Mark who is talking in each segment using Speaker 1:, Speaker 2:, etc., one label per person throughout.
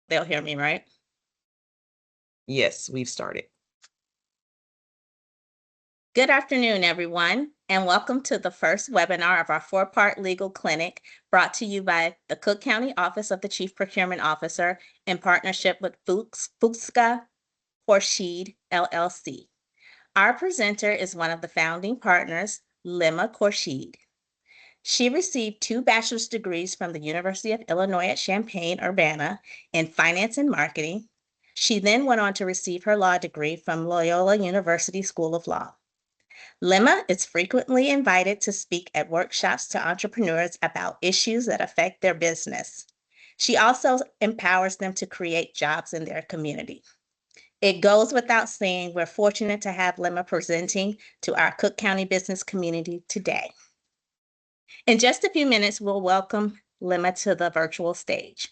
Speaker 1: They'll hear me, right?
Speaker 2: Yes, we've started.
Speaker 1: Good afternoon, everyone, and welcome to the first webinar of our four-part legal clinic brought to you by the Cook County Office of the Chief Procurement Officer in partnership with Fuska Khorshid LLC. Our presenter is one of the founding partners, Lima Khorshid. She received 2 bachelor's degrees from the University of Illinois at Champaign-Urbana in finance and marketing. She then went on to receive her law degree from Loyola University School of Law. Lima is frequently invited to speak at workshops to entrepreneurs about issues that affect their business. She also empowers them to create jobs in their community. It goes without saying, we're fortunate to have Lima presenting to our Cook County business community today. In just a few minutes, we'll welcome Lima to the virtual stage.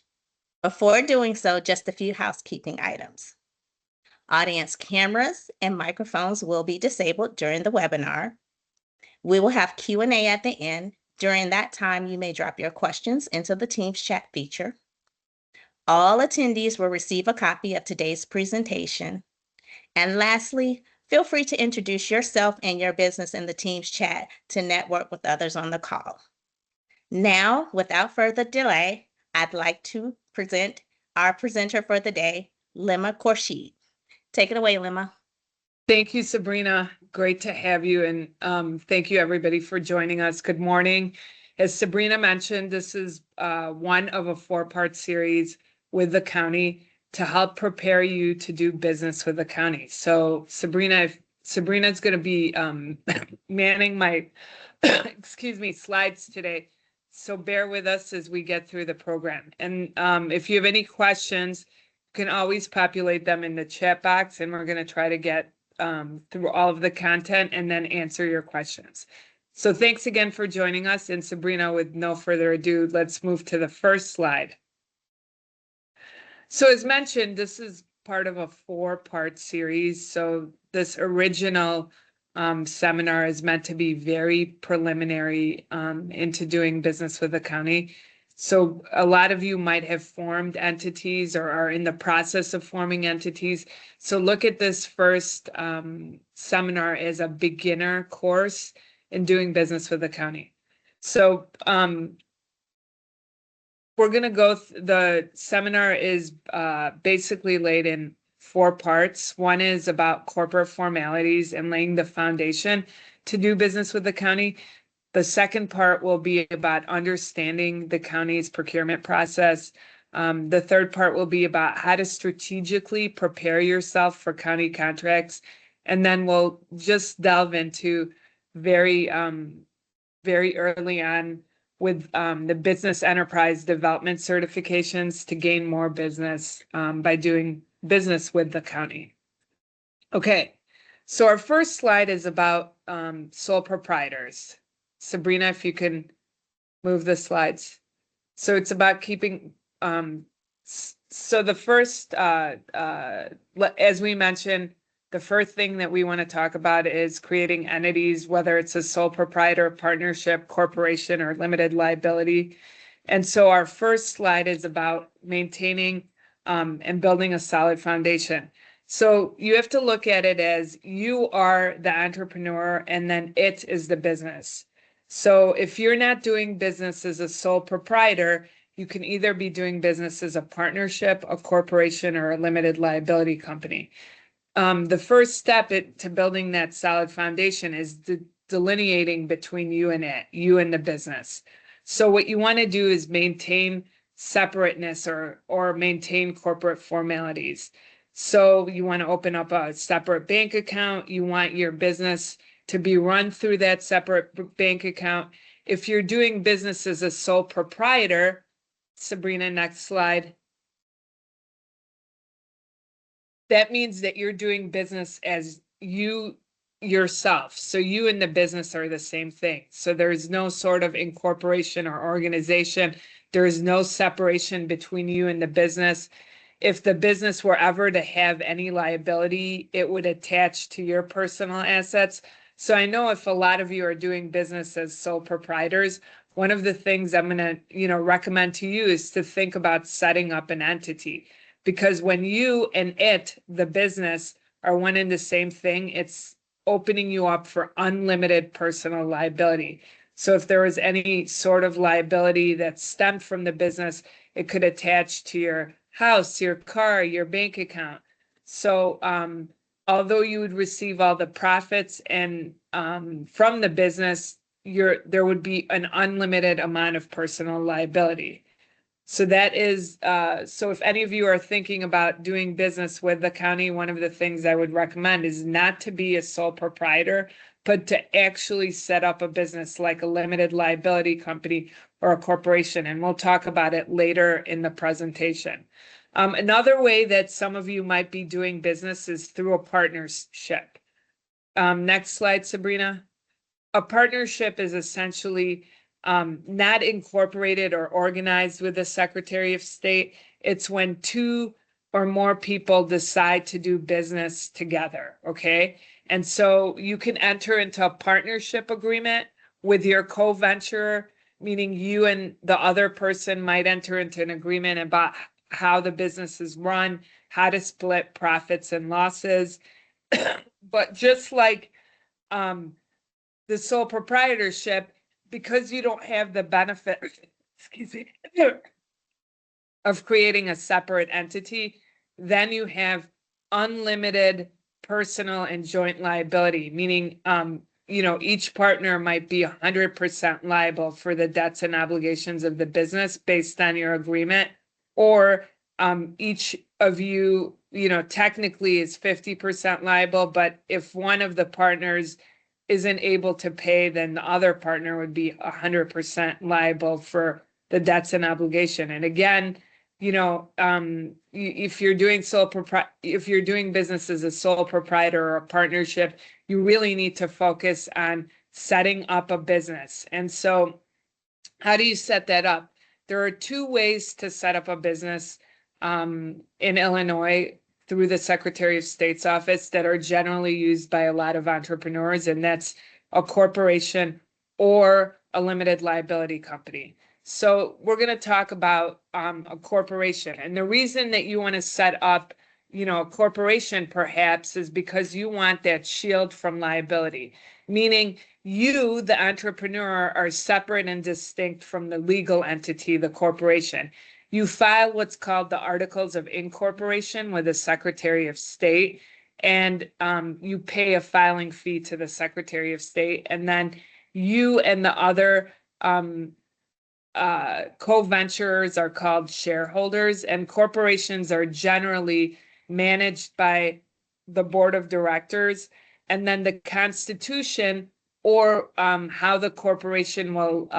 Speaker 1: Before doing so, just a few housekeeping items. Audience cameras and microphones will be disabled during the webinar. We will have Q&A at the end. During that time, you may drop your questions into the Teams chat feature. All attendees will receive a copy of today's presentation. And lastly, feel free to introduce yourself and your business in the Teams chat to network with others on the call. Now, without further delay, I'd like to present our presenter for the day, Lima Khorshid. Take it away, Lima.
Speaker 3: Thank you, Sabrina. Great to have you. And thank you, everybody, for joining us. Good morning. As Sabrina mentioned, this is one of a 4-part series with the county to help prepare you to do business with the county. So Sabrina's going to be manning my slides today. So bear with us as we get through the program. And if you have any questions, you can always populate them in the chat box, and we're going to try to get through all of the content and then answer your questions. So thanks again for joining us. And Sabrina, with no further ado, let's move to the first slide. So as mentioned, this is part of a 4-part series. So this original seminar is meant to be very preliminary into doing business with the county. So a lot of you might have formed entities or are in the process of forming entities. So look at this first seminar as a beginner course in doing business with the county. So we're going to go, the seminar is basically laid in 4 parts. One is about corporate formalities and laying the foundation to do business with the county. The second part will be about understanding the county's procurement process. The third part will be about how to strategically prepare yourself for county contracts. And then we'll just delve into very early on with the business enterprise development certifications to gain more business by doing business with the county. Okay, so our first slide is about sole proprietors. Sabrina, if you can move the slides. So it's about keeping, so the first, as we mentioned, the first thing that we want to talk about is creating entities, whether it's a sole proprietor, partnership, corporation, or limited liability. And so our first slide is about maintaining and building a solid foundation. So you have to look at it as you are the entrepreneur and then it is the business. So if you're not doing business as a sole proprietor, you can either be doing business as a partnership, a corporation, or a limited liability company. The first step to building that solid foundation is delineating between you and it, you and the business. So what you want to do is maintain separateness or maintain corporate formalities. So you want to open up a separate bank account. You want your business to be run through that separate bank account. If you're doing business as a sole proprietor, Sabrina, next slide. That means that you're doing business as you yourself. So you and the business are the same thing. So there's no sort of incorporation or organization. There is no separation between you and the business. If the business were ever to have any liability, it would attach to your personal assets. So I know if a lot of you are doing business as sole proprietors, one of the things I'm going to, recommend to you is to think about setting up an entity. because when you and the business, are one and the same thing, it's opening you up for unlimited personal liability. So if there was any sort of liability that stemmed from the business, it could attach to your house, your car, your bank account. So although you would receive all the profits and from the business, there would be an unlimited amount of personal liability. So that is, so if any of you are thinking about doing business with the county, one of the things I would recommend is not to be a sole proprietor, but to actually set up a business like a limited liability company or a corporation. And we'll talk about it later in the presentation. Another way that some of you might be doing business is through a partnership. Next slide, Sabrina. A partnership is essentially not incorporated or organized with the Secretary of State. It's when two or more people decide to do business together, okay? And so you can enter into a partnership agreement with your co-venturer, meaning you and the other person might enter into an agreement about how the business is run, how to split profits and losses. But just like the sole proprietorship, because you don't have the benefit, excuse me, of creating a separate entity, then you have unlimited personal and joint liability, meaning, each partner might be 100% liable for the debts and obligations of the business based on your agreement, or each of you, technically is 50% liable, but if one of the partners isn't able to pay, then the other partner would be 100% liable for the debts and obligation. And again, if you're doing business as a sole proprietor or a partnership, you really need to focus on setting up a business. And so how do you set that up? There are two ways to set up a business in Illinois through the Secretary of State's office that are generally used by a lot of entrepreneurs, and that's a corporation or a limited liability company. So we're going to talk about a corporation. And the reason that you want to set up, a corporation perhaps is because you want that shield from liability, meaning you, the entrepreneur, are separate and distinct from the legal entity, the corporation. You file what's called the Articles of Incorporation with the Secretary of State, and you pay a filing fee to the Secretary of State, and then you and the other co-venturers are called shareholders, and corporations are generally managed by the board of directors, and then the Constitution or how the corporation will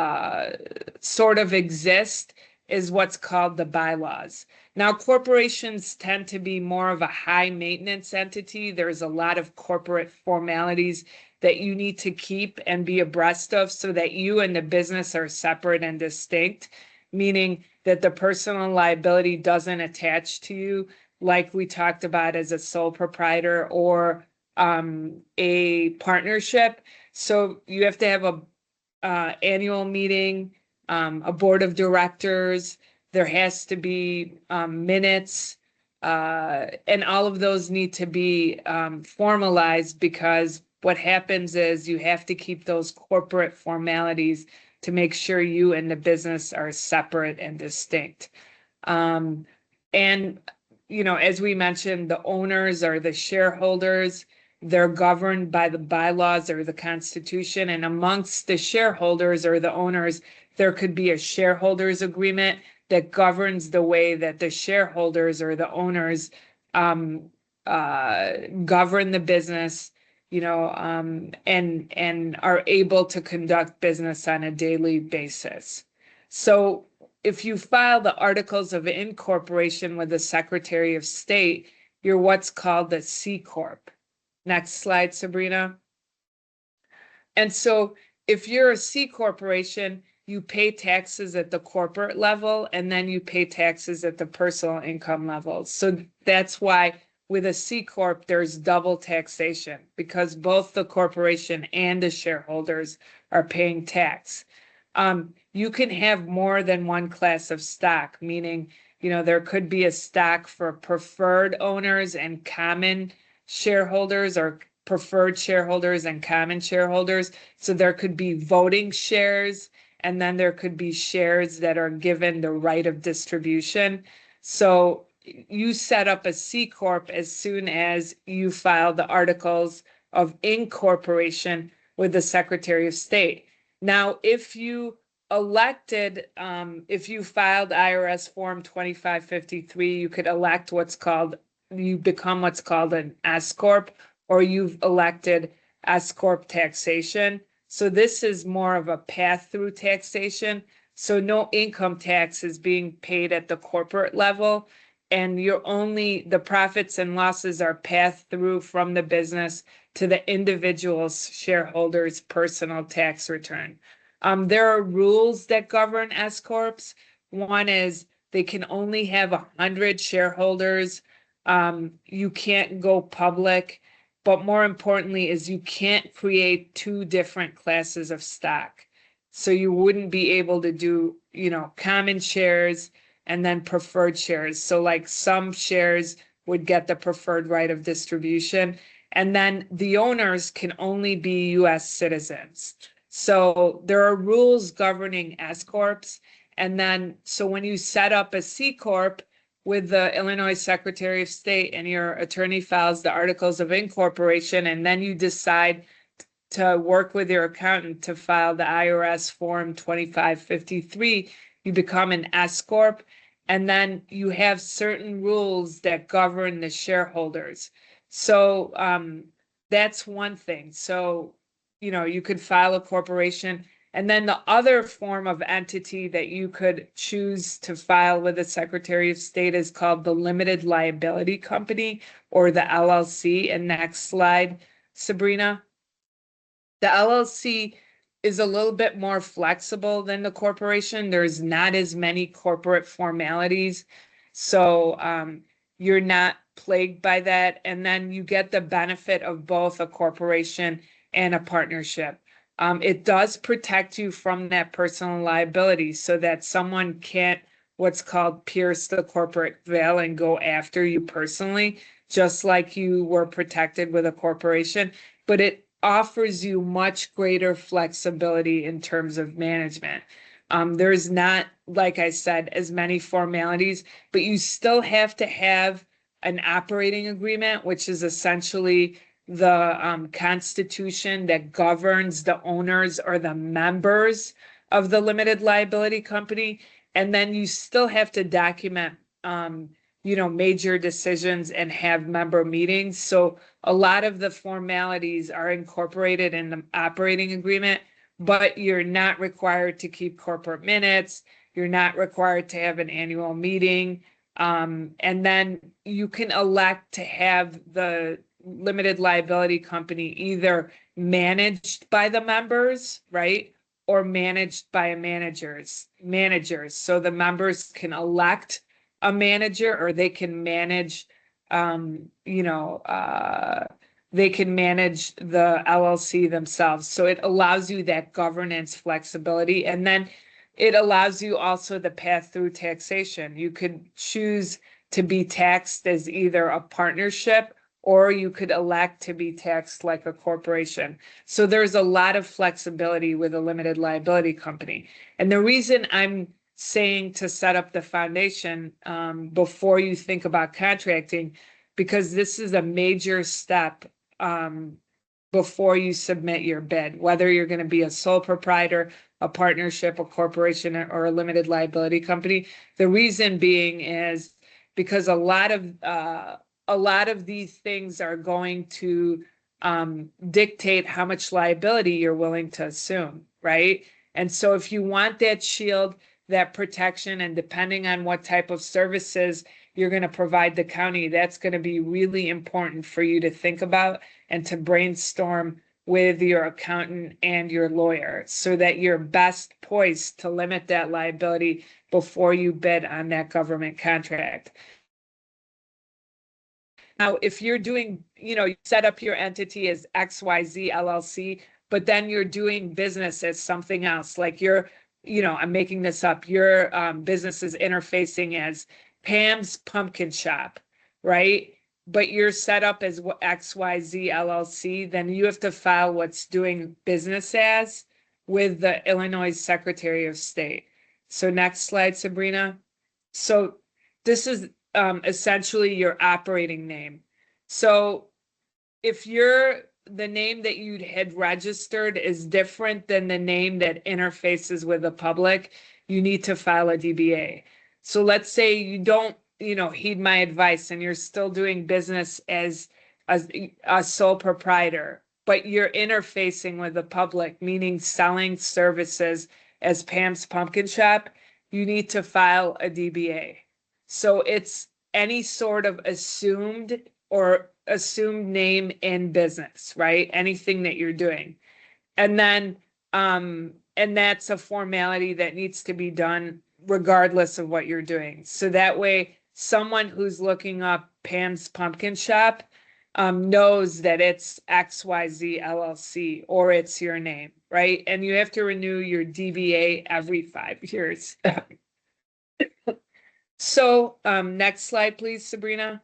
Speaker 3: sort of exist is what's called the bylaws. Now, corporations tend to be more of a high maintenance entity. There's a lot of corporate formalities that you need to keep and be abreast of so that you and the business are separate and distinct, meaning that the personal liability doesn't attach to you like we talked about as a sole proprietor or a partnership. So you have to have a annual meeting, a board of directors. There has to be minutes, and all of those need to be formalized, because what happens is you have to keep those corporate formalities to make sure you and the business are separate and distinct. And, as we mentioned, the owners are the shareholders. They're governed by the bylaws or the Constitution, and amongst the shareholders or the owners, there could be a shareholders agreement that governs the way that the shareholders or the owners govern the business, and are able to conduct business on a daily basis. So if you file the Articles of Incorporation with the Secretary of State, you're what's called the C Corp. Next slide, Sabrina. And so if you're a C corporation, you pay taxes at the corporate level, and then you pay taxes at the personal income level. So that's why with a C Corp, there's double taxation, because both the corporation and the shareholders are paying tax. You can have more than one class of stock, meaning There could be a stock for preferred owners and common shareholders, or preferred shareholders and common shareholders. So there could be voting shares, and then there could be shares that are given the right of distribution. So you set up a C Corp as soon as you file the articles of incorporation with the Secretary of State. Now, if you elected, if you filed IRS Form 2553, you could elect you become what's called an S Corp, or you've elected S Corp taxation. So this is more of a pass-through taxation. So no income tax is being paid at the corporate level, and the profits and losses are passed through from the business to the individual's shareholders' personal tax return. There are rules that govern S Corps. One is they can only have 100 shareholders. You can't go public, but more importantly is you can't create two different classes of stock. So you wouldn't be able to do, common shares and then preferred shares. So like some shares would get the preferred right of distribution, and then the owners can only be US citizens. So there are rules governing S Corps. And then, so when you set up a C Corp with the Illinois Secretary of State and your attorney files the articles of incorporation, and then you decide to work with your accountant to file the IRS Form 2553, you become an S Corp. And then you have certain rules that govern the shareholders. So that's one thing. So you could file a corporation, and then the other form of entity that you could choose to file with the Secretary of State is called the limited liability company, or the LLC. And next slide, Sabrina. The LLC is a little bit more flexible than the corporation. There's not as many corporate formalities. So you're not plagued by that. And then you get the benefit of both a corporation and a partnership. It does protect you from that personal liability, so that someone can't what's called pierce the corporate veil and go after you personally, just like you were protected with a corporation. But it offers you much greater flexibility in terms of management. There's not, like I said, as many formalities, but you still have to have an operating agreement, which is essentially the constitution that governs the owners or the members of the limited liability company. And then you still have to document, major decisions and have member meetings. So a lot of the formalities are incorporated in the operating agreement, but you're not required to keep corporate minutes. You're not required to have an annual meeting. And then you can elect to have the limited liability company either managed by the members, right? Or managed by managers. So the members can elect a manager, or they can manage, they can manage the LLC themselves. So it allows you that governance flexibility. And then it allows you also the path through taxation. You could choose to be taxed as either a partnership, or you could elect to be taxed like a corporation. So there's a lot of flexibility with a limited liability company. And the reason I'm saying to set up the foundation before you think about contracting, because this is a major step before you submit your bid, whether you're going to be a sole proprietor, a partnership, a corporation, or a limited liability company. The reason being is because a lot of these things are going to dictate how much liability you're willing to assume, right? And so if you want that shield, that protection, and depending on what type of services you're going to provide the county, that's going to be really important for you to think about and to brainstorm with your accountant and your lawyer, so that you're best poised to limit that liability before you bid on that government contract. Now, if you're doing, you set up your entity as XYZ LLC, but then you're doing business as something else, like I'm making this up, your business is interfacing as Pam's Pumpkin Shop, right? But you're set up as XYZ LLC, then you have to file what's doing business as with the Illinois Secretary of State. So next slide, Sabrina. So this is essentially your operating name. So if the name that you had registered is different than the name that interfaces with the public, you need to file a DBA. So let's say you don't, heed my advice and you're still doing business as a sole proprietor, but you're interfacing with the public, meaning selling services as Pam's Pumpkin Shop, you need to file a DBA. So it's any sort of assumed name in business, right? Anything that you're doing. And then, and that's a formality that needs to be done regardless of what you're doing. So that way, someone who's looking up Pam's Pumpkin Shop knows that it's XYZ LLC or it's your name, right? And you have to renew your DBA every 5 years. So next slide, please, Sabrina.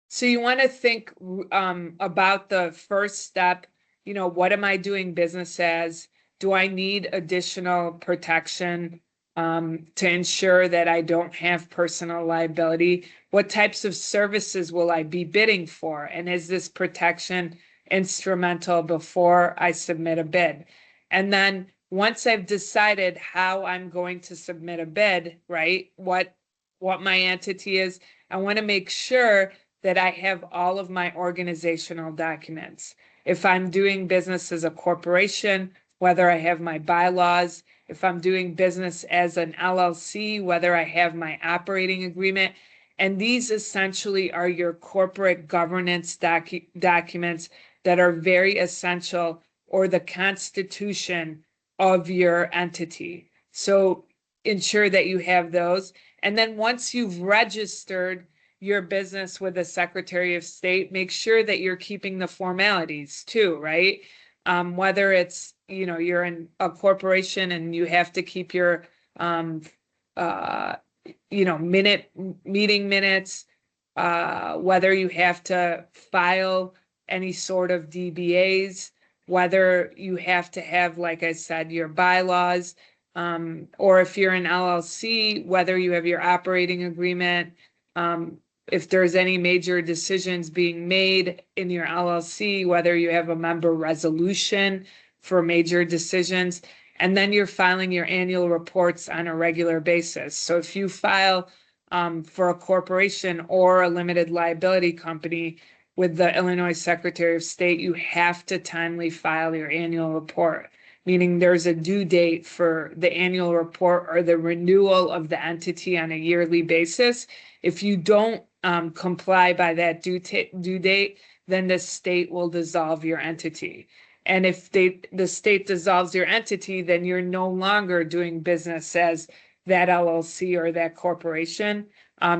Speaker 3: So you want to think about the first step, what am I doing business as? Do I need additional protection to ensure that I don't have personal liability? What types of services will I be bidding for? And is this protection instrumental before I submit a bid? And then once I've decided how I'm going to submit a bid, right, what my entity is, I want to make sure that I have all of my organizational documents. If I'm doing business as a corporation, whether I have my bylaws, if I'm doing business as an LLC, whether I have my operating agreement, and these essentially are your corporate governance documents that are very essential, or the constitution of your entity. So ensure that you have those. And then once you've registered your business with the Secretary of State, make sure that you're keeping the formalities too, right? Whether it's, you're in a corporation and you have to keep your, meeting minutes, whether you have to file any sort of DBAs, whether you have to have, like I said, your bylaws, or if you're an LLC, whether you have your operating agreement, if there's any major decisions being made in your LLC, whether you have a member resolution for major decisions, and then you're filing your annual reports on a regular basis. So if you file for a corporation or a limited liability company with the Illinois Secretary of State, you have to timely file your annual report, meaning there's a due date for the annual report or the renewal of the entity on a yearly basis. If you don't comply by that due date, then the state will dissolve your entity. And if the state dissolves your entity, then you're no longer doing business as that LLC or that corporation.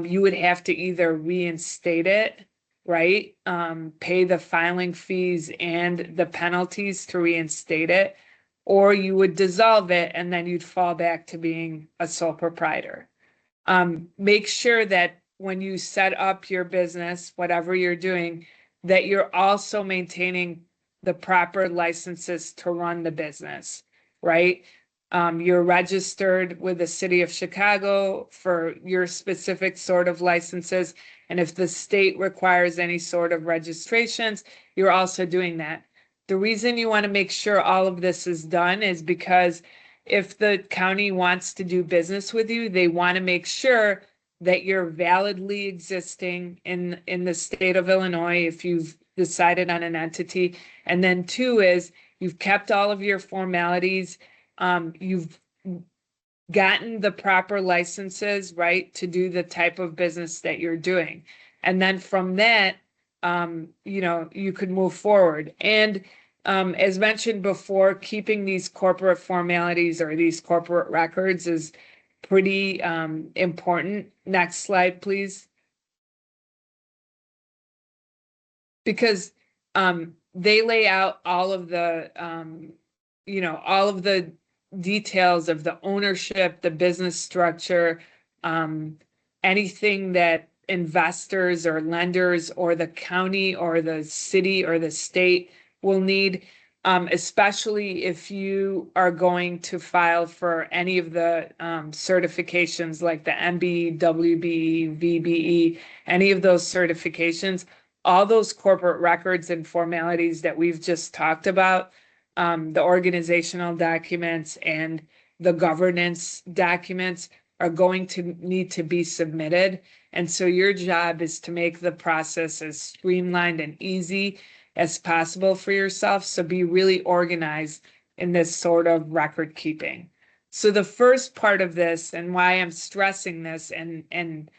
Speaker 3: You would have to either reinstate it, right? Pay the filing fees and the penalties to reinstate it, or you would dissolve it and then you'd fall back to being a sole proprietor. Make sure that when you set up your business, whatever you're doing, that you're also maintaining the proper licenses to run the business, right? You're registered with the city of Chicago for your specific sort of licenses. And if the state requires any sort of registrations, you're also doing that. The reason you want to make sure all of this is done is because if the county wants to do business with you, they want to make sure that you're validly existing in the state of Illinois if you've decided on an entity. And then 2 is you've kept all of your formalities. You've gotten the proper licenses, right, to do the type of business that you're doing. And then from that, you could move forward. And as mentioned before, keeping these corporate formalities or these corporate records is pretty important. Next slide, please. Because they lay out all of the, all of the details of the ownership, the business structure, anything that investors or lenders or the county or the city or the state will need, especially if you are going to file for any of the certifications like the MB, WB, VBE, any of those certifications, all those corporate records and formalities that we've just talked about, the organizational documents and the governance documents are going to need to be submitted. And so your job is to make the process as streamlined and easy as possible for yourself. So be really organized in this sort of record keeping. So the first part of this, and why I'm stressing this and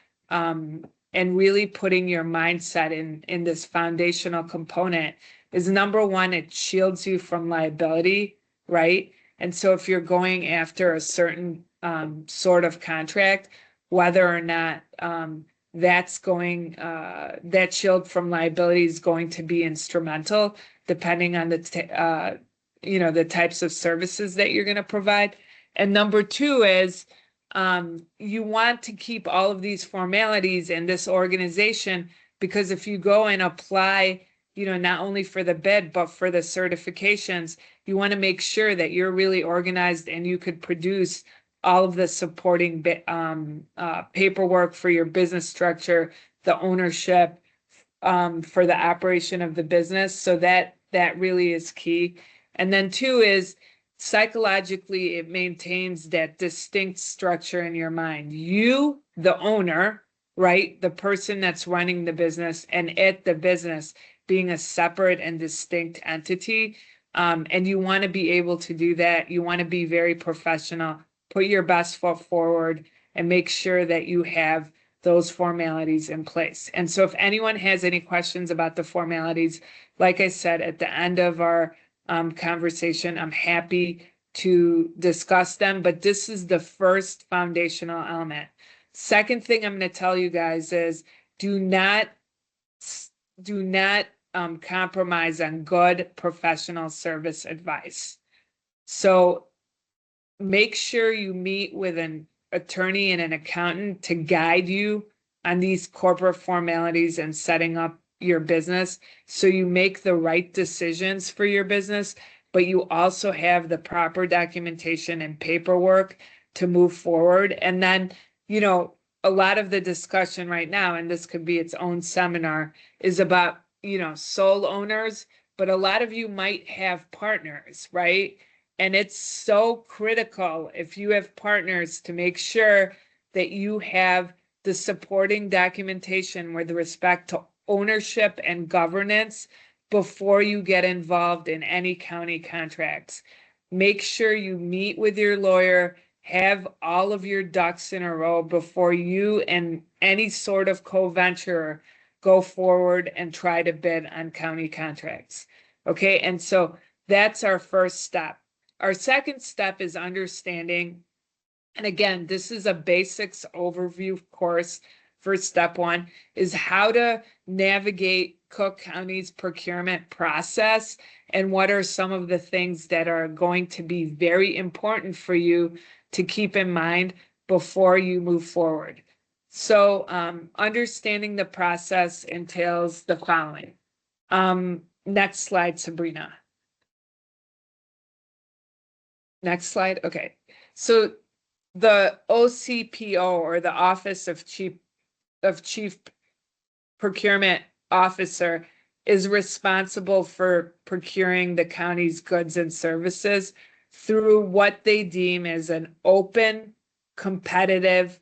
Speaker 3: really putting your mindset in this foundational component, is number one, it shields you from liability, right? And so if you're going after a certain sort of contract, whether or not that's going, that shield from liability is going to be instrumental, depending on the, the types of services that you're going to provide. And number two is you want to keep all of these formalities in this organization, because if you go and apply, not only for the bid, but for the certifications, you want to make sure that you're really organized and you could produce all of the supporting paperwork for your business structure, the ownership for the operation of the business. So that really is key. And then two is psychologically, it maintains that distinct structure in your mind. You, the owner, right, the person that's running the business, and it, the business, being a separate and distinct entity. And you want to be able to do that. You want to be very professional, put your best foot forward, and make sure that you have those formalities in place. And so if anyone has any questions about the formalities, like I said, at the end of our conversation, I'm happy to discuss them, but this is the first foundational element. Second thing I'm going to tell you guys is do not compromise on good professional service advice. So make sure you meet with an attorney and an accountant to guide you on these corporate formalities and setting up your business, so you make the right decisions for your business, but you also have the proper documentation and paperwork to move forward. And then, a lot of the discussion right now, and this could be its own seminar, is about, sole owners, but a lot of you might have partners, right? And it's so critical if you have partners to make sure that you have the supporting documentation with respect to ownership and governance before you get involved in any county contracts. Make sure you meet with your lawyer, have all of your ducks in a row before you and any sort of co-venturer go forward and try to bid on county contracts. Okay, and so that's our first step. Our second step is understanding, and again, this is a basics overview course for step one, is how to navigate Cook County's procurement process and what are some of the things that are going to be very important for you to keep in mind before you move forward. So understanding the process entails the following. Next slide, Sabrina. Next slide. Okay. So the OCPO, or the Office of Chief Procurement Officer, is responsible for procuring the county's goods and services through what they deem as an open, competitive,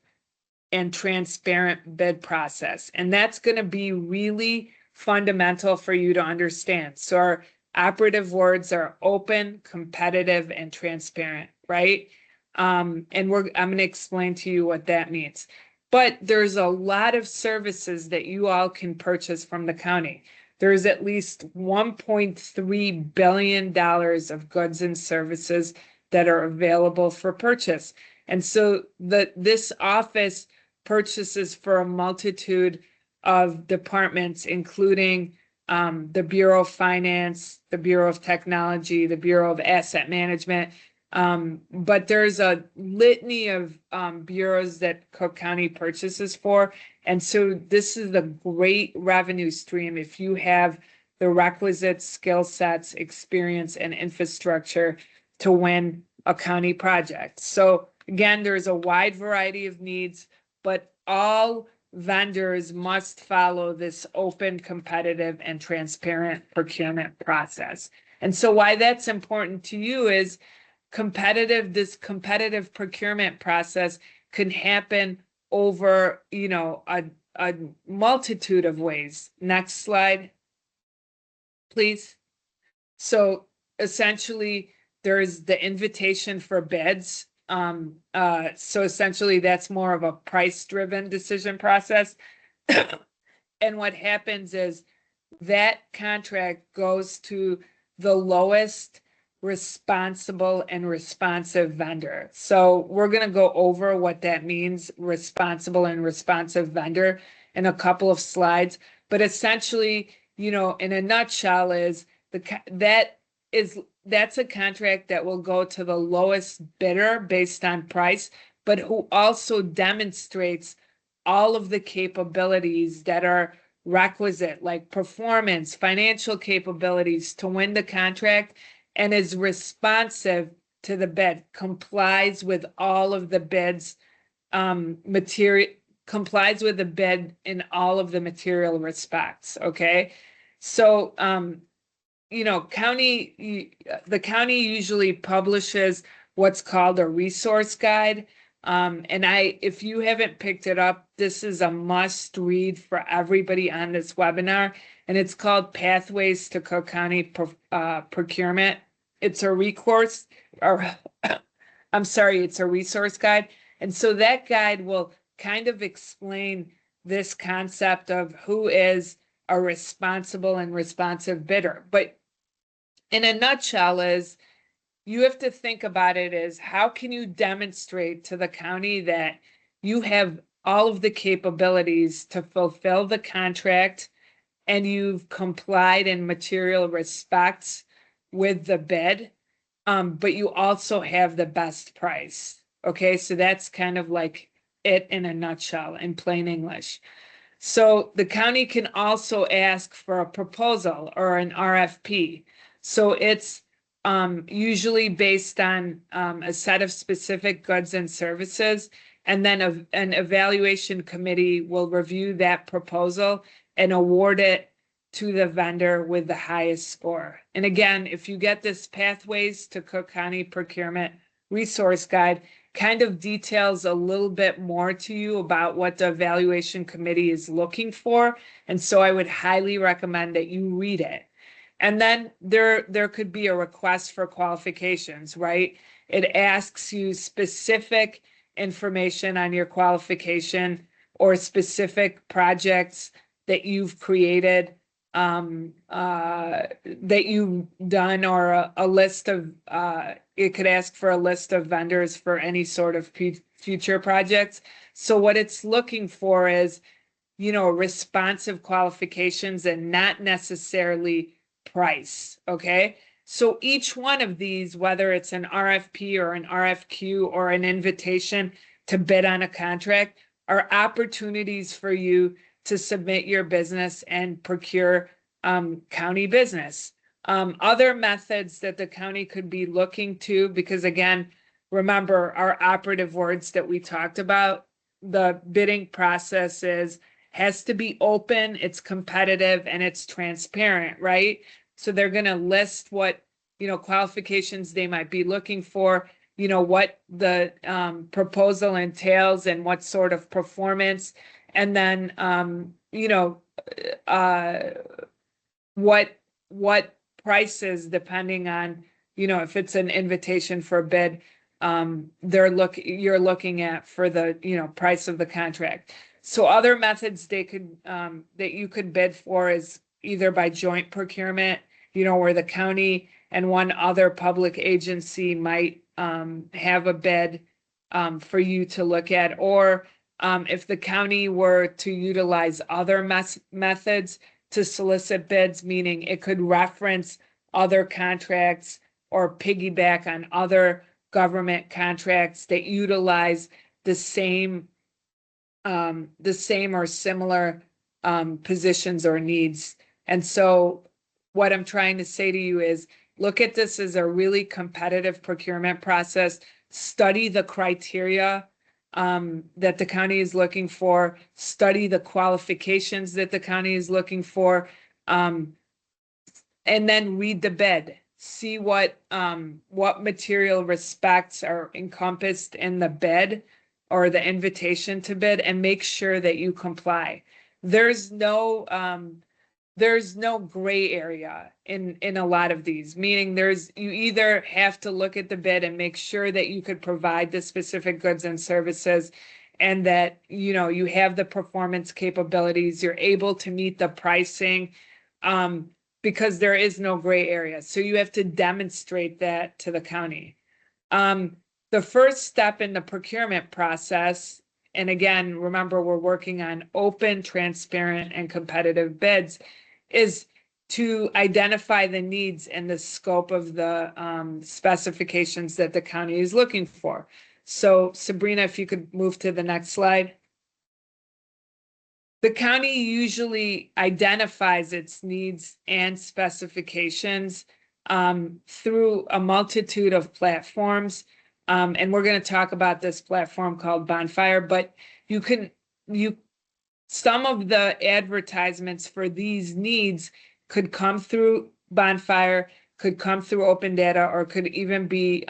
Speaker 3: and transparent bid process. And that's going to be really fundamental for you to understand. So our operative words are open, competitive, and transparent, right? And I'm going to explain to you what that means. But there's a lot of services that you all can purchase from the county. There's at least $1.3 billion of goods and services that are available for purchase. And so this office purchases for a multitude of departments, including the Bureau of Finance, the Bureau of Technology, the Bureau of Asset Management. But there's a litany of bureaus that Cook County purchases for. And so this is a great revenue stream if you have the requisite skill sets, experience, and infrastructure to win a county project. So again, there's a wide variety of needs, but all vendors must follow this open, competitive, and transparent procurement process. And so why that's important to you is this competitive procurement process can happen over, a multitude of ways. Next slide, please. So essentially, there's the invitation for bids. So essentially, that's more of a price-driven decision process. And what happens is that contract goes to the lowest responsible and responsive vendor. So we're going to go over what that means, responsible and responsive vendor, in a couple of slides. But essentially, in a nutshell, is that's a contract that will go to the lowest bidder based on price, but who also demonstrates all of the capabilities that are requisite, like performance, financial capabilities to win the contract, and is responsive to the bid, complies with all of the bids, complies with the bid in all of the material respects. Okay. So, the county usually publishes what's called a resource guide. If you haven't picked it up, this is a must read for everybody on this webinar, and it's called Pathways to Cook County Procurement. It's a recourse, or I'm sorry, it's a resource guide. And so that guide will kind of explain this concept of who is a responsible and responsive bidder. But in a nutshell, is you have to think about it as how can you demonstrate to the county that you have all of the capabilities to fulfill the contract and you've complied in material respects with the bid, but you also have the best price. Okay, so that's kind of like it in a nutshell in plain English. So the county can also ask for a proposal or an RFP. So it's usually based on a set of specific goods and services, and then an evaluation committee will review that proposal and award it to the vendor with the highest score. And again, if you get this Pathways to Cook County Procurement Resource Guide, kind of details a little bit more to you about what the evaluation committee is looking for. And so I would highly recommend that you read it. And then there could be a request for qualifications, right? It asks you specific information on your qualification or specific projects that you've created, that you've done, or a list of, it could ask for a list of vendors for any sort of future projects. So what it's looking for is, responsive qualifications and not necessarily price. Okay. So each one of these, whether it's an RFP or an RFQ or an invitation to bid on a contract, are opportunities for you to submit your business and procure county business. Other methods that the county could be looking to, because again, remember our operative words that we talked about, the bidding process has to be open, it's competitive, and it's transparent, right? So they're going to list what, qualifications they might be looking for, what the proposal entails and what sort of performance, and then, what prices, depending on, if it's an invitation for a bid, you're looking at for the, price of the contract. So other methods they could, that you could bid for is either by joint procurement, where the county and one other public agency might have a bid for you to look at, or if the county were to utilize other methods to solicit bids, meaning it could reference other contracts or piggyback on other government contracts that utilize the same or similar positions or needs. And so what I'm trying to say to you is look at this as a really competitive procurement process, study the criteria that the county is looking for, study the qualifications that the county is looking for, and then read the bid. See what material respects are encompassed in the bid or the invitation to bid, and make sure that you comply. There's no gray area in a lot of these, meaning you either have to look at the bid and make sure that you could provide the specific goods and services, and that you have the performance capabilities, you're able to meet the pricing, because there is no gray area. So you have to demonstrate that to the county. The first step in the procurement process, and again, remember, we're working on open, transparent, and competitive bids, is to identify the needs and the scope of the specifications that the county is looking for. So Sabrina, if you could move to the next slide. The county usually identifies its needs and specifications through a multitude of platforms. And we're going to talk about this platform called Bonfire, but some of the advertisements for these needs could come through Bonfire, could come through Open Data, or could even be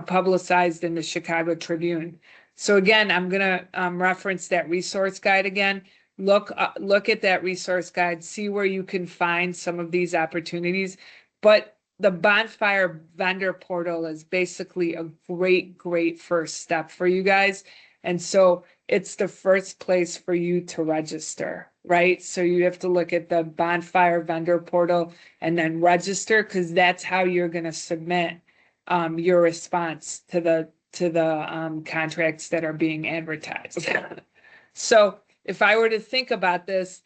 Speaker 3: publicized in the Chicago Tribune. So again, I'm going to reference that resource guide again. Look at that resource guide, see where you can find some of these opportunities. But the Bonfire vendor portal is basically a great first step for you guys. And so it's the first place for you to register, right? So you have to look at the Bonfire vendor portal and then register, because that's how you're going to submit your response to the contracts that are being advertised. So if I were to think about this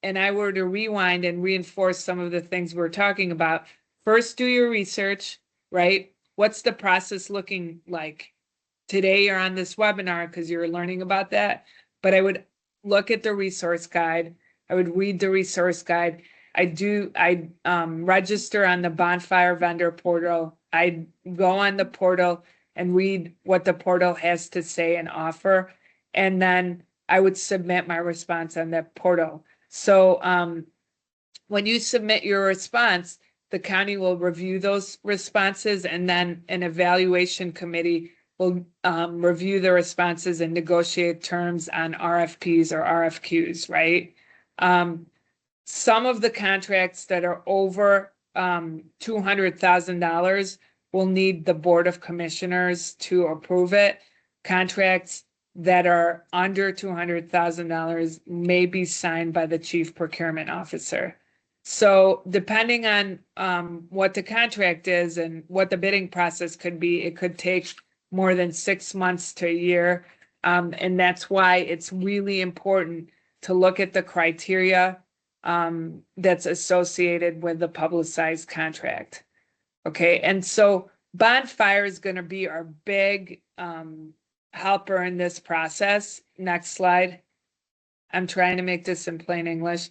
Speaker 3: and I were to rewind and reinforce some of the things we're talking about, first do your research, right? What's the process looking like? Today you're on this webinar because you're learning about that, but I would look at the resource guide. I would read the resource guide. I register on the Bonfire vendor portal. I go on the portal and read what the portal has to say and offer. And then I would submit my response on that portal. So when you submit your response, the county will review those responses, and then an evaluation committee will review the responses and negotiate terms on RFPs or RFQs, right? Some of the contracts that are over $200,000 will need the Board of Commissioners to approve it. Contracts that are under $200,000 may be signed by the Chief Procurement Officer. So depending on what the contract is and what the bidding process could be, it could take more than 6 months to a year. And that's why it's really important to look at the criteria that's associated with the publicized contract. Okay, and so Bonfire is going to be our big helper in this process. Next slide. I'm trying to make this in plain English,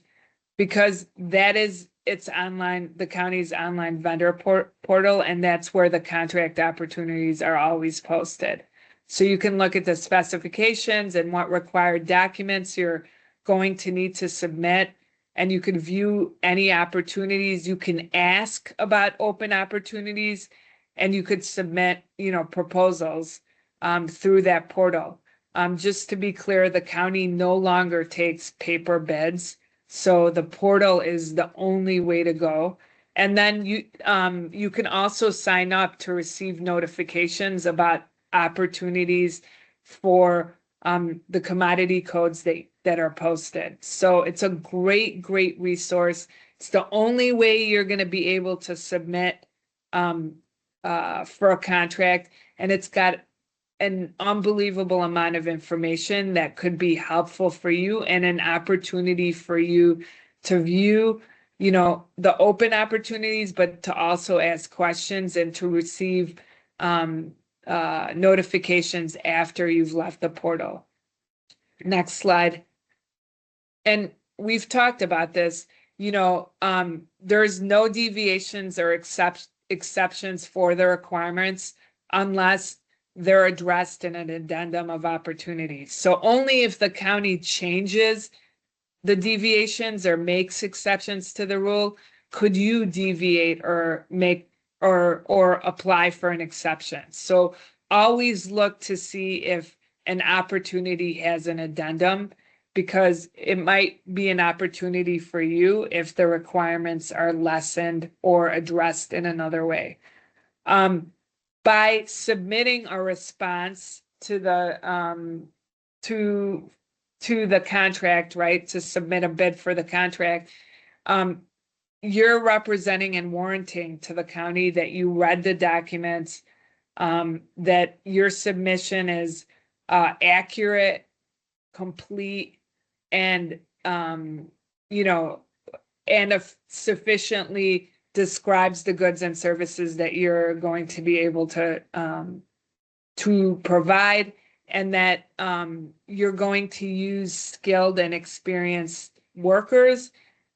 Speaker 3: because it's online, the county's online vendor portal, and that's where the contract opportunities are always posted. So you can look at the specifications and what required documents you're going to need to submit, and you can view any opportunities. You can ask about open opportunities, and you could submit, proposals through that portal. Just to be clear, the county no longer takes paper bids, so the portal is the only way to go. And then you can also sign up to receive notifications about opportunities for the commodity codes that are posted. So it's a great resource. It's the only way you're going to be able to submit for a contract, and it's got an unbelievable amount of information that could be helpful for you, and an opportunity for you to view, the open opportunities, but to also ask questions and to receive notifications after you've left the portal. Next slide. And we've talked about this, there's no deviations or exceptions for the requirements unless they're addressed in an addendum of opportunity. So only if the county changes the deviations or makes exceptions to the rule could you deviate or make or apply for an exception. So always look to see if an opportunity has an addendum, because it might be an opportunity for you if the requirements are lessened or addressed in another way. By submitting a response to the contract, right, to submit a bid for the contract, you're representing and warranting to the county that you read the documents, that your submission is accurate, complete, and sufficiently describes the goods and services that you're going to be able to provide, and that you're going to use skilled and experienced workers,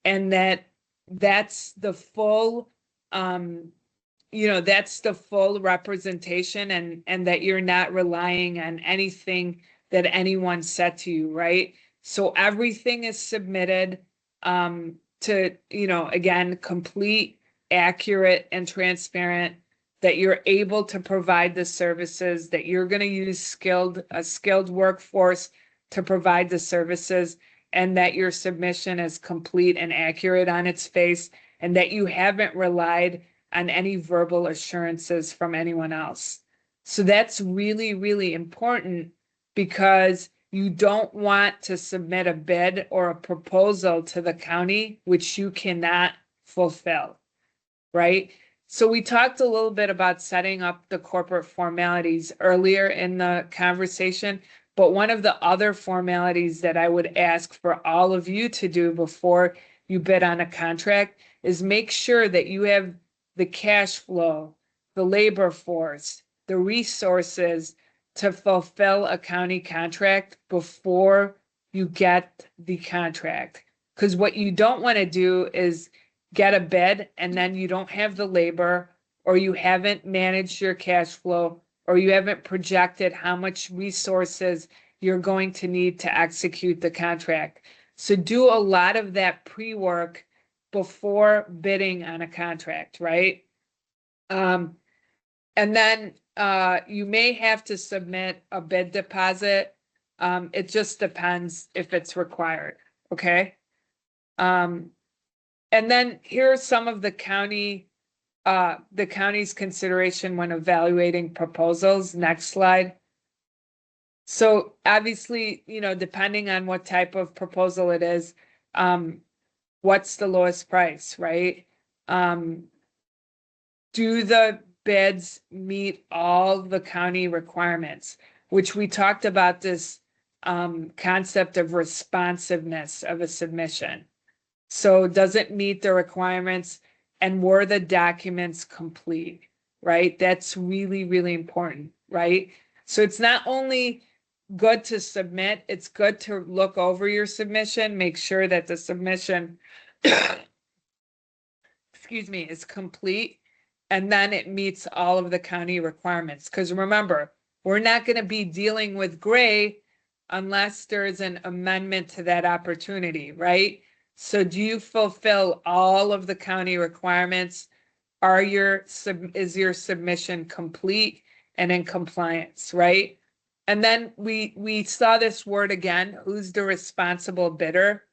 Speaker 3: and that's the full that's the full representation, and that you're not relying on anything that anyone said to you, right? So everything is submitted to, again, complete, accurate, and transparent, that you're able to provide the services, that you're going to use a skilled workforce to provide the services, and that your submission is complete and accurate on its face, and that you haven't relied on any verbal assurances from anyone else. So that's really, really important, because you don't want to submit a bid or a proposal to the county which you cannot fulfill, right? So we talked a little bit about setting up the corporate formalities earlier in the conversation, but one of the other formalities that I would ask for all of you to do before you bid on a contract is make sure that you have the cash flow, the labor force, the resources to fulfill a county contract before you get the contract. Because what you don't want to do is get a bid and then you don't have the labor, or you haven't managed your cash flow, or you haven't projected how much resources you're going to need to execute the contract. So do a lot of that pre-work before bidding on a contract, right? And then you may have to submit a bid deposit. It just depends if it's required, okay? And then here are some of the county's consideration when evaluating proposals. Next slide. So obviously, depending on what type of proposal it is, what's the lowest price, right? Do the bids meet all the county requirements, which we talked about this concept of responsiveness of a submission. So does it meet the requirements, and were the documents complete, right? That's really, really important, right? So it's not only good to submit, it's good to look over your submission, make sure that the submission, excuse me, is complete, and then it meets all of the county requirements. Because remember, we're not going to be dealing with gray unless there's an amendment to that opportunity, right? So do you fulfill all of the county requirements? Is your submission complete and in compliance, right? And then we saw this word again, who's the responsible bidder?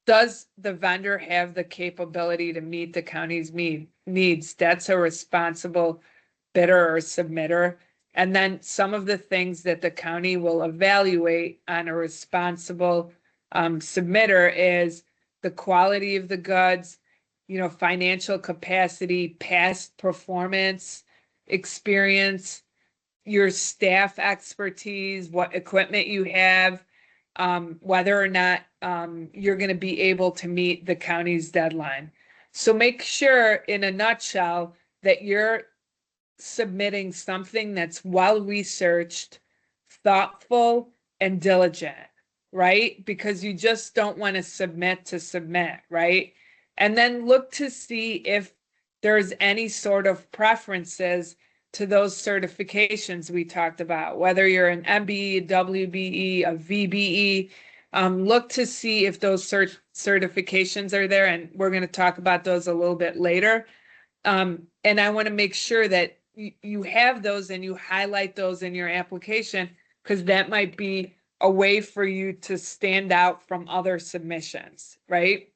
Speaker 3: Does the vendor have the capability to meet the county's needs? That's a responsible bidder or submitter. And then some of the things that the county will evaluate on a responsible submitter is the quality of the goods, financial capacity, past performance, experience, your staff expertise, what equipment you have, whether or not you're going to be able to meet the county's deadline. So make sure, in a nutshell, that your submitting something that's well-researched, thoughtful, and diligent, right? Because you just don't want to submit, right? And then look to see if there's any sort of preferences to those certifications we talked about, whether you're an MBE, a WBE, a VBE. Look to see if those certifications are there, and we're going to talk about those a little bit later. And I want to make sure that you have those and you highlight those in your application, because that might be a way for you to stand out from other submissions, right?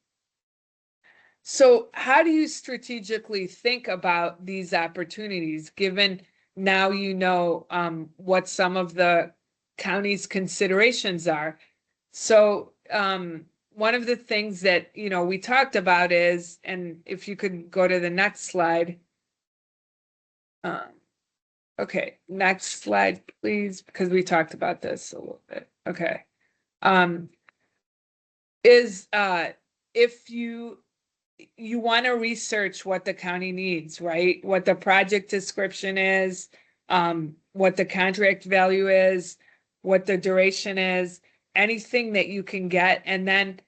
Speaker 3: So how do you strategically think about these opportunities, given now you know what some of the county's considerations are? So one of the things that, you know, we talked about is, and if you could go to the next slide. Okay, next slide, please, because we talked about this a little bit. Okay. If you want to research what the county needs, right? What the project description is, what the contract value is, what the duration is, anything that you can get. And then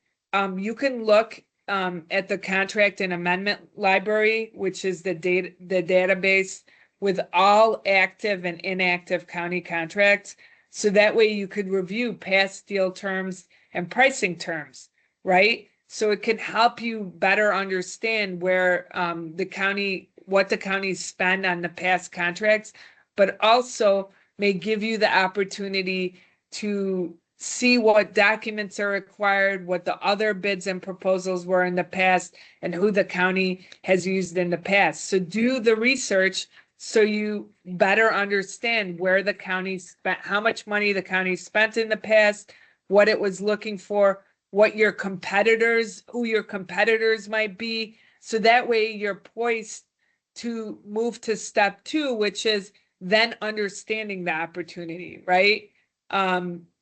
Speaker 3: you can look at the contract and amendment library, which is the database with all active and inactive county contracts. So that way you could review past deal terms and pricing terms, right? So it can help you better understand where what the county spend on the past contracts, but also may give you the opportunity to see what documents are required, what the other bids and proposals were in the past, and who the county has used in the past. So do the research so you better understand where the county spent, how much money the county spent in the past, what it was looking for, who your competitors might be. So that way you're poised to move to step 2, which is then understanding the opportunity, right?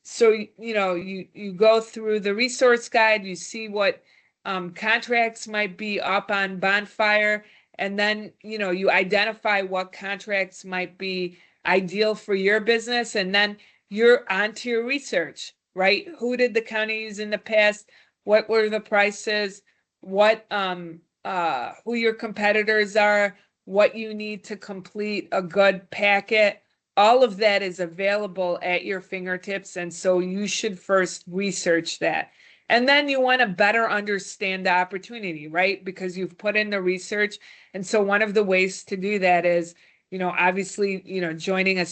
Speaker 3: So, you know, you go through the resource guide, you see what contracts might be up on Bonfire, and then, you know, you identify what contracts might be ideal for your business, and then you're onto your research, right? Who did the county use in the past? What were the prices? What who your competitors are, what you need to complete a good packet. All of that is available at your fingertips, and so you should first research that. And then you want to better understand the opportunity, right? Because you've put in the research. And so one of the ways to do that is, you know, obviously, you know, joining a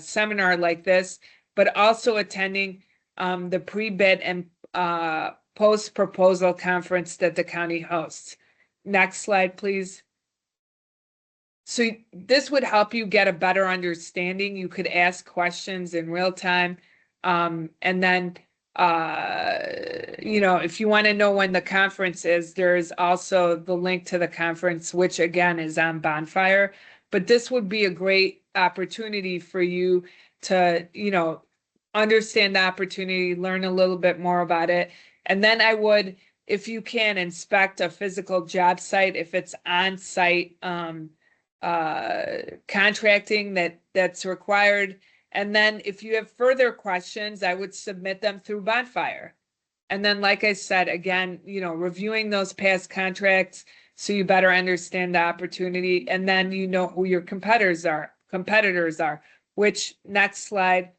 Speaker 3: seminar like this, but also attending the pre-bid and post-proposal conference that the county hosts. Next slide, please. So this would help you get a better understanding. You could ask questions in real time. And then, you know, if you want to know when the conference is, there's also the link to the conference, which again is on Bonfire. But this would be a great opportunity for you to, you know, understand the opportunity, learn a little bit more about it. And then I would, if you can, inspect a physical job site, if it's on-site contracting that's required. And then if you have further questions, I would submit them through Bonfire. And then, like I said, again, you know, reviewing those past contracts so you better understand the opportunity, and then you know who your competitors are, which, next slide,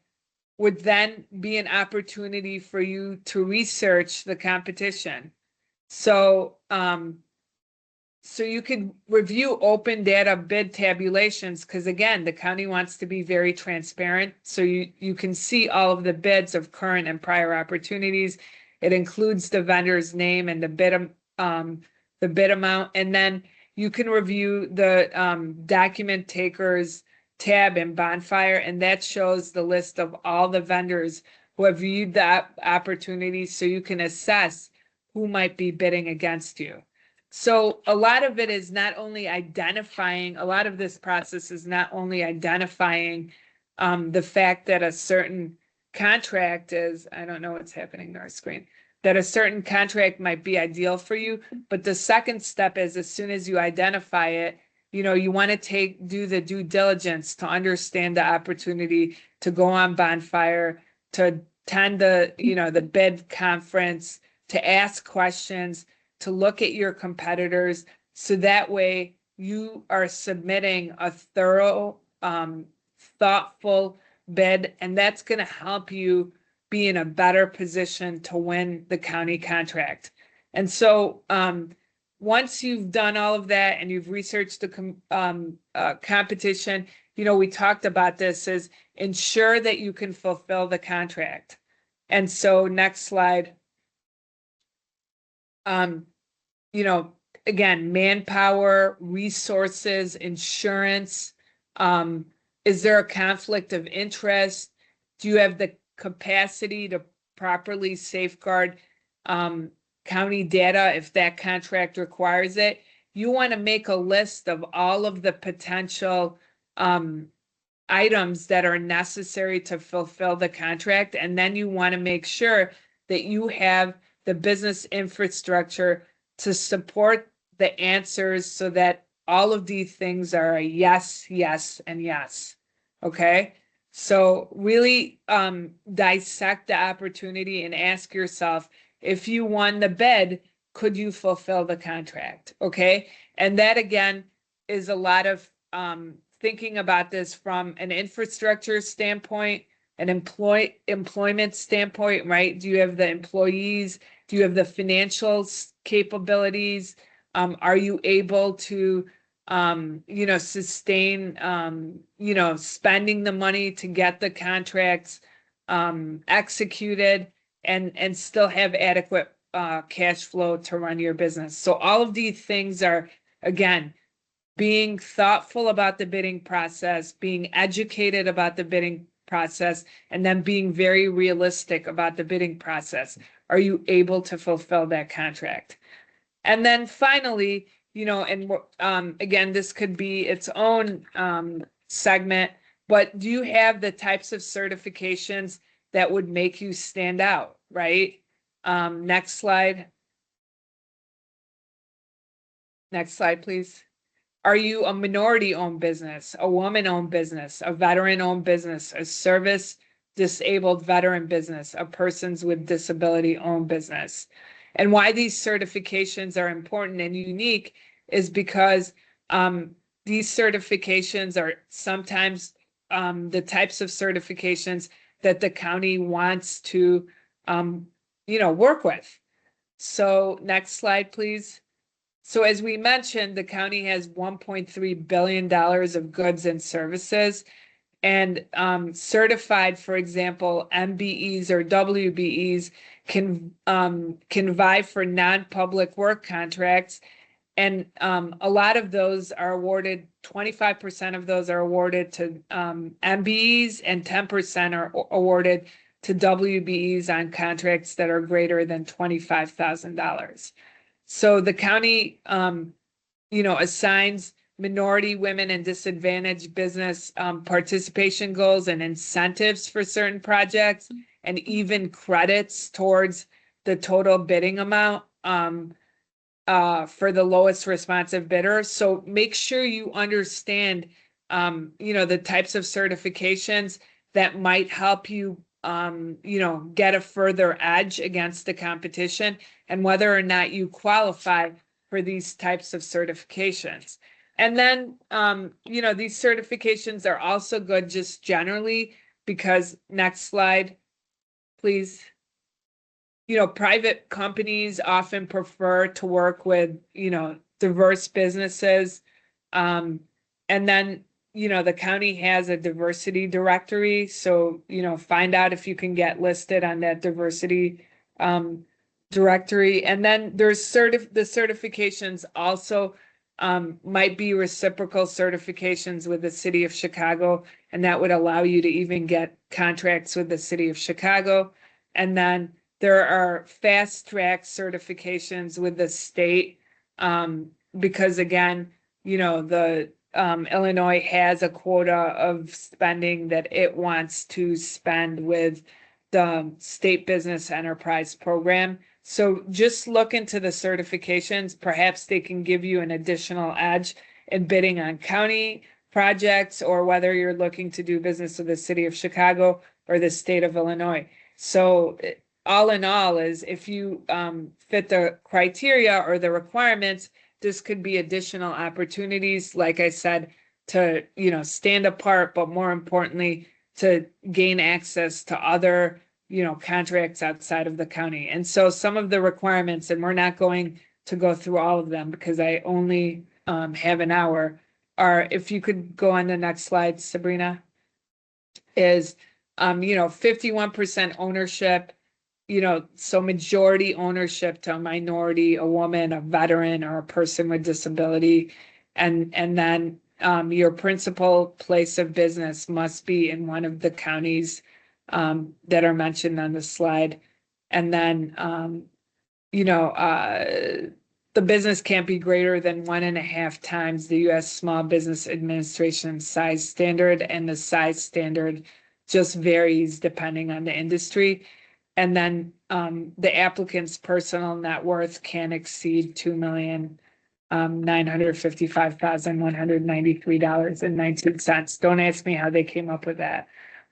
Speaker 3: would then be an opportunity for you to research the competition. So, so you could review open data bid tabulations, because again, the county wants to be very transparent. So you can see all of the bids of current and prior opportunities. It includes the vendor's name and the bid amount. And then you can review the document takers tab in Bonfire, and that shows the list of all the vendors who have viewed that opportunity, so you can assess who might be bidding against you. So a lot of it is not only identifying, a lot of this process is not only identifying the fact that a certain contract is, I don't know what's happening to our screen, that a certain contract might be ideal for you. But the second step is, as soon as you identify it, You want to do the due diligence to understand the opportunity to go on bonfire, to attend the bid conference, to ask questions, to look at your competitors. So that way you are submitting a thorough, thoughtful bid, and that's going to help you be in a better position to win the county contract. And so once you've done all of that and you've researched the competition, we talked about this, is ensure that you can fulfill the contract. And so next slide. Again, manpower, resources, insurance. Is there a conflict of interest? Do you have the capacity to properly safeguard county data if that contract requires it? You want to make a list of all of the potential items that are necessary to fulfill the contract, and then you want to make sure that you have the business infrastructure to support the answers so that all of these things are a yes, yes, and yes. Okay? So really dissect the opportunity and ask yourself, if you won the bid, could you fulfill the contract? Okay? And that again is a lot of thinking about this from an infrastructure standpoint, an employment standpoint, right? Do you have the employees? Do you have the financial capabilities? Are you able to sustain spending the money to get the contracts executed and still have adequate cash flow to run your business? So all of these things are, again, being thoughtful about the bidding process, being educated about the bidding process, and then being very realistic about the bidding process. Are you able to fulfill that contract? And then finally, again, this could be its own segment, but do you have the types of certifications that would make you stand out, right? Next slide. Next slide, please. Are you a minority-owned business, a woman-owned business, a veteran-owned business, a service-disabled veteran business, a persons with disability-owned business? And why these certifications are important and unique is because these certifications are sometimes the types of certifications that the county wants to, work with. So next slide, please. So as we mentioned, the county has $1.3 billion of goods and services, and certified, for example, MBEs or WBEs can vie for non-public work contracts. And a lot of those are awarded, 25% of those are awarded to MBEs and 10% are awarded to WBEs on contracts that are greater than $25,000. So the county, assigns minority, women, and disadvantaged business participation goals and incentives for certain projects, and even credits towards the total bidding amount for the lowest responsive bidder. So make sure you understand, the types of certifications that might help you get a further edge against the competition, and whether or not you qualify for these types of certifications. And then, these certifications are also good just generally because, next slide, please. Private companies often prefer to work with, diverse businesses. And then, the county has a diversity directory. So, find out if you can get listed on that diversity directory. And then there's the certifications also might be reciprocal certifications with the city of Chicago, and that would allow you to even get contracts with the city of Chicago. And then there are fast track certifications with the state because again, the Illinois has a quota of spending that it wants to spend with the state business enterprise program. So just look into the certifications. Perhaps they can give you an additional edge in bidding on county projects, or whether you're looking to do business with the city of Chicago or the state of Illinois. So all in all is if you fit the criteria or the requirements, this could be additional opportunities, like I said, to, stand apart, but more importantly, to gain access to other, contracts outside of the county. And so some of the requirements, and we're not going to go through all of them because I only have an hour, are, if you could go on the next slide, Sabrina, is 51% ownership, so majority ownership to a minority, a woman, a veteran, or a person with disability. And then your principal place of business must be in one of the counties that are mentioned on the slide. And then, the business can't be greater than 1.5 times the U.S. Small Business Administration size standard, and the size standard just varies depending on the industry. And then the applicant's personal net worth can exceed $2,955,193.19. Don't ask me how they came up with that.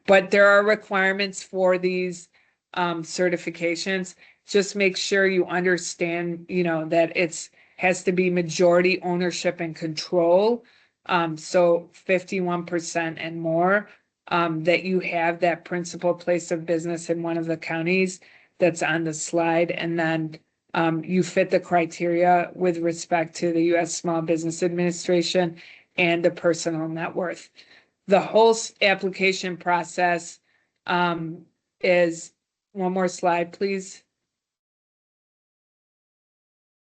Speaker 3: But there are requirements for these certifications. Just make sure you understand, that it's has to be majority ownership and control. So 51% and more, that you have that principal place of business in one of the counties that's on the slide. And then you fit the criteria with respect to the U.S. Small Business Administration and the personal net worth. The whole application process is, one more slide, please,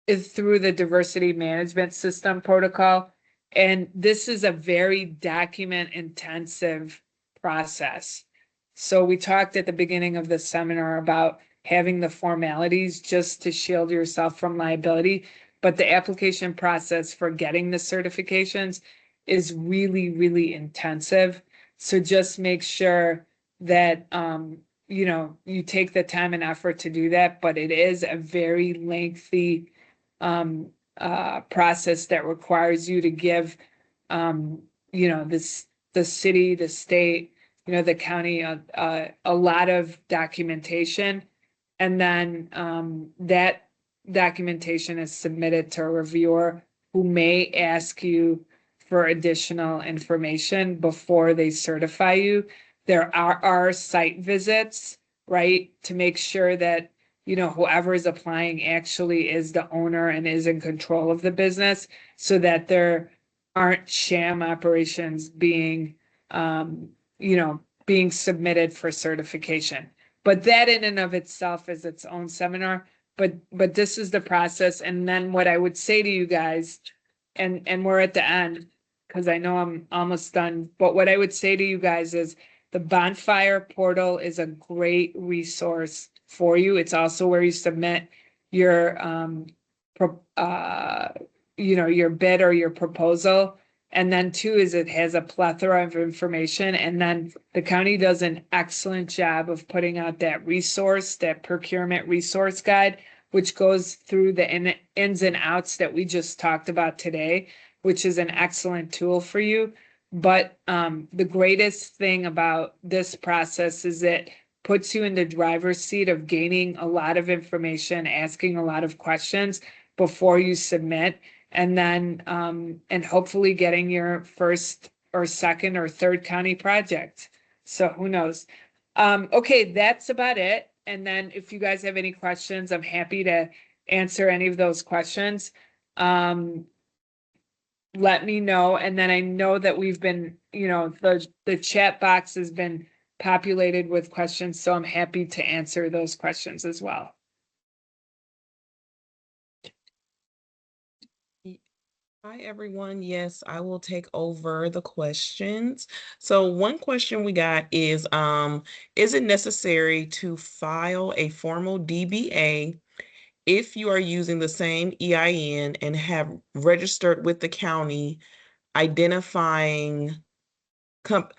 Speaker 3: is through the diversity management system protocol. And this is a very document intensive process. So we talked at the beginning of the seminar about having the formalities just to shield yourself from liability, but the application process for getting the certifications is really, really intensive. So just make sure that you take the time and effort to do that, but it is a very lengthy process that requires you to give the city, the state, the county, a lot of documentation. And then that documentation is submitted to a reviewer who may ask you for additional information before they certify you. There are site visits, right, to make sure that whoever is applying actually is the owner and is in control of the business, so that there aren't sham operations being submitted for certification. But that in and of itself is its own seminar. But this is the process. And then what I would say to you guys, and we're at the end because I know I'm almost done, but what I would say to you guys is the Bonfire portal is a great resource for you. It's also where you submit your your bid or your proposal. And then two is it has a plethora of information. And then the county does an excellent job of putting out that resource, that procurement resource guide, which goes through the ins and outs that we just talked about today, which is an excellent tool for you. But the greatest thing about this process is it puts you in the driver's seat of gaining a lot of information, asking a lot of questions before you submit, and then and hopefully getting your first or second or third county project. So who knows? Okay, that's about it. And then if you guys have any questions, I'm happy to answer any of those questions. Let me know. And then I know that we've been, the chat box has been populated with questions, so I'm happy to answer those questions as well.
Speaker 2: Hi, everyone. Yes, I will take over the questions. So one question we got is it necessary to file a formal DBA if you are using the same EIN and have registered with the county identifying company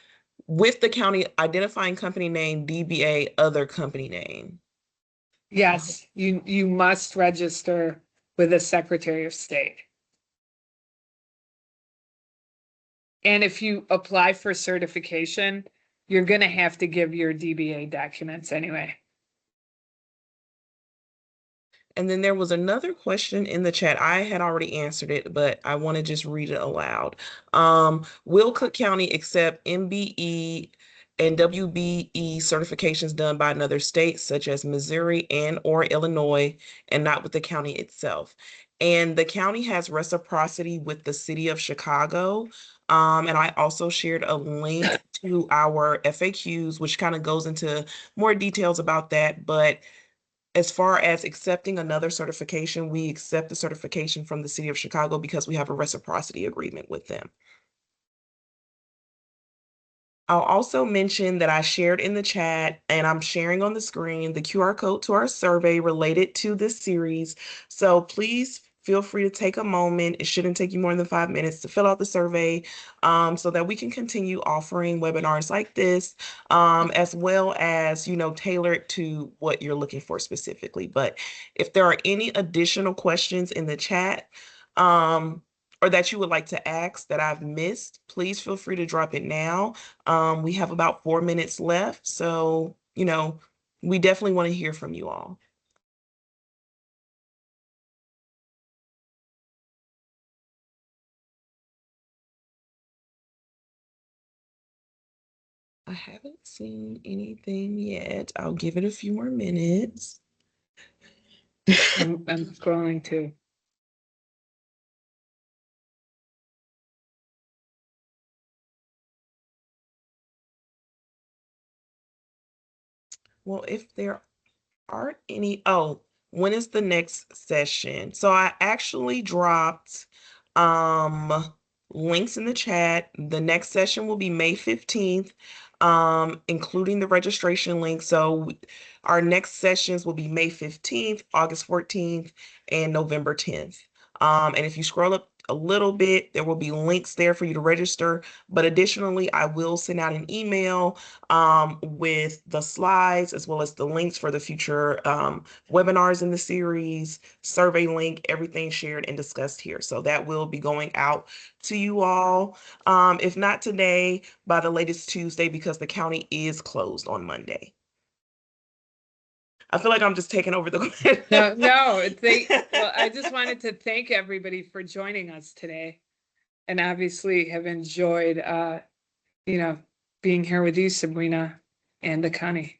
Speaker 2: name, DBA, other company name?
Speaker 3: Yes, you must register with the Secretary of State. And if you apply for certification, you're gonna have to give your DBA documents anyway.
Speaker 2: And then there was another question in the chat. I had already answered it, but I want to just read it aloud. Will Cook County accept MBE and WBE certifications done by another state, such as Missouri and or Illinois, and not with the county itself? And the county has reciprocity with the city of Chicago. And I also shared a link to our FAQs, which kind of goes into more details about that. But as far as accepting another certification, we accept the certification from the city of Chicago because we have a reciprocity agreement with them. I'll also mention that I shared in the chat and I'm sharing on the screen the QR code to our survey related to this series. So please feel free to take a moment. It shouldn't take you more than 5 minutes to fill out the survey so that we can continue offering webinars like this, as well as, tailor it to what you're looking for specifically. But if there are any additional questions in the chat, or that you would like to ask that I've missed, please feel free to drop it now. We have about 4 minutes left, so, we definitely want to hear from you all. I haven't seen anything yet. I'll give it a few more minutes.
Speaker 3: I'm scrolling too.
Speaker 2: Well, if there aren't any, when is the next session? So I actually dropped links in the chat. The next session will be May 15th, including the registration link. So our next sessions will be May 15th, August 14th, and November 10th. And if you scroll up a little bit, there will be links there for you to register. But additionally, I will send out an email with the slides as well as the links for the future webinars in the series, survey link, everything shared and discussed here. So that will be going out to you all. If not today, by the latest Tuesday, because the county is closed on Monday. I feel like I'm just taking over the
Speaker 3: No, well, I just wanted to thank everybody for joining us today. And obviously have enjoyed being here with you, Sabrina, and the county.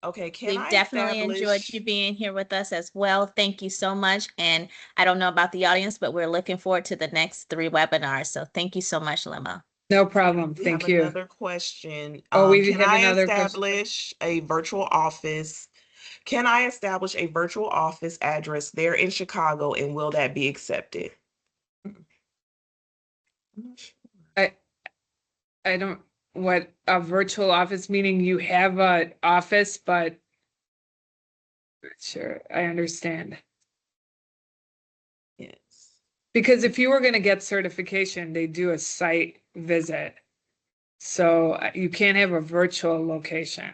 Speaker 2: Okay, can
Speaker 1: We've
Speaker 2: I
Speaker 1: definitely enjoyed
Speaker 2: establish?
Speaker 1: you being here with us as well. Thank you so much. And I don't know about the audience, but we're looking forward to the next 3 webinars. So thank you so much, Lima.
Speaker 3: No problem.
Speaker 2: We
Speaker 3: Thank
Speaker 2: have
Speaker 3: you.
Speaker 2: another question.
Speaker 3: Oh, we
Speaker 2: Can
Speaker 3: have
Speaker 2: I
Speaker 3: another question.
Speaker 2: establish a virtual office? Can I establish a virtual office address there in Chicago, and will that be accepted? I'm not sure.
Speaker 3: I don't, what a virtual office, meaning you have an office, but sure, I understand.
Speaker 2: Yes.
Speaker 3: Because if you were going to get certification, they do a site visit. So you can't have a virtual location.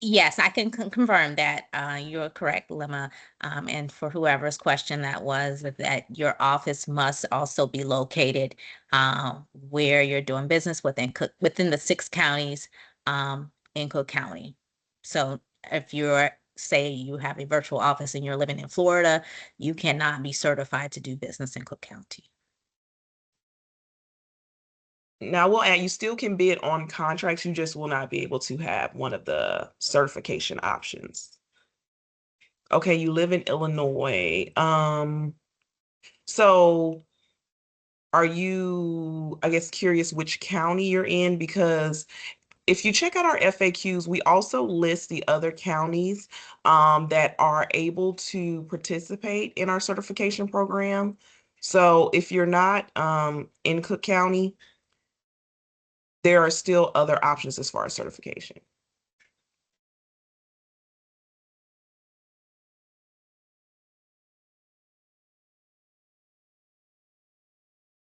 Speaker 1: Yes, I can confirm that. You're correct, Lima. And for whoever's question that was, that your office must also be located where you're doing business within the 6 counties in Cook County. So if say you have a virtual office and you're living in Florida, you cannot be certified to do business in Cook County.
Speaker 2: Now we'll add, you still can bid on contracts, you just will not be able to have one of the certification options. Okay, you live in Illinois. So are you, I guess, curious which county you're in? Because if you check out our FAQs, we also list the other counties that are able to participate in our certification program. So if you're not in Cook County, there are still other options as far as certification.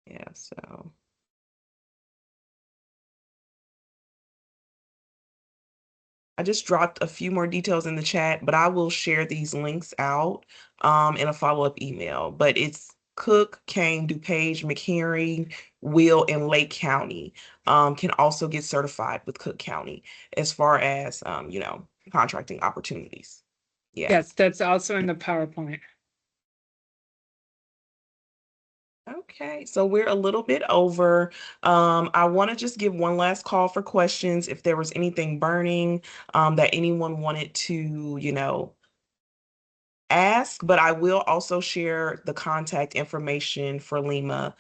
Speaker 2: Yeah, so. I just dropped a few more details in the chat, but I will share these links out in a follow-up email. But it's Cook, Kane, DuPage, McHenry, Will, and Lake County can also get certified with Cook County as far as contracting opportunities. Yeah.
Speaker 3: Yes, that's also in the PowerPoint.
Speaker 2: Okay, so we're a little bit over. I want to just give one last call for questions. If there was anything burning that anyone wanted to, ask, but I will also share the contact information for Lima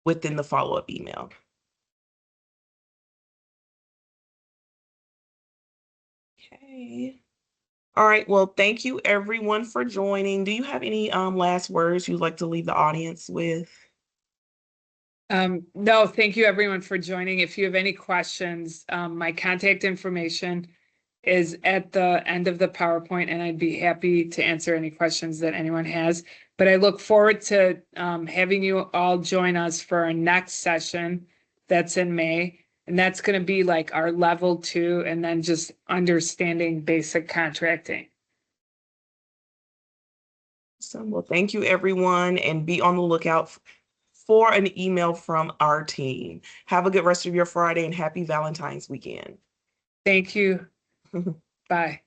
Speaker 2: within the follow-up email. Okay. All right, well, thank you everyone for joining. Do you have any last words you'd like to leave the audience with?
Speaker 3: No, thank you everyone for joining. If you have any questions, my contact information is at the end of the PowerPoint, and I'd be happy to answer any questions that anyone has. But I look forward to having you all join us for our next session that's in May. And that's going to be like our level 2 and then just understanding basic contracting.
Speaker 2: So, well, thank you everyone, and be on the lookout for an email from our team. Have a good rest of your Friday and happy Valentine's weekend.
Speaker 3: Thank you. Bye.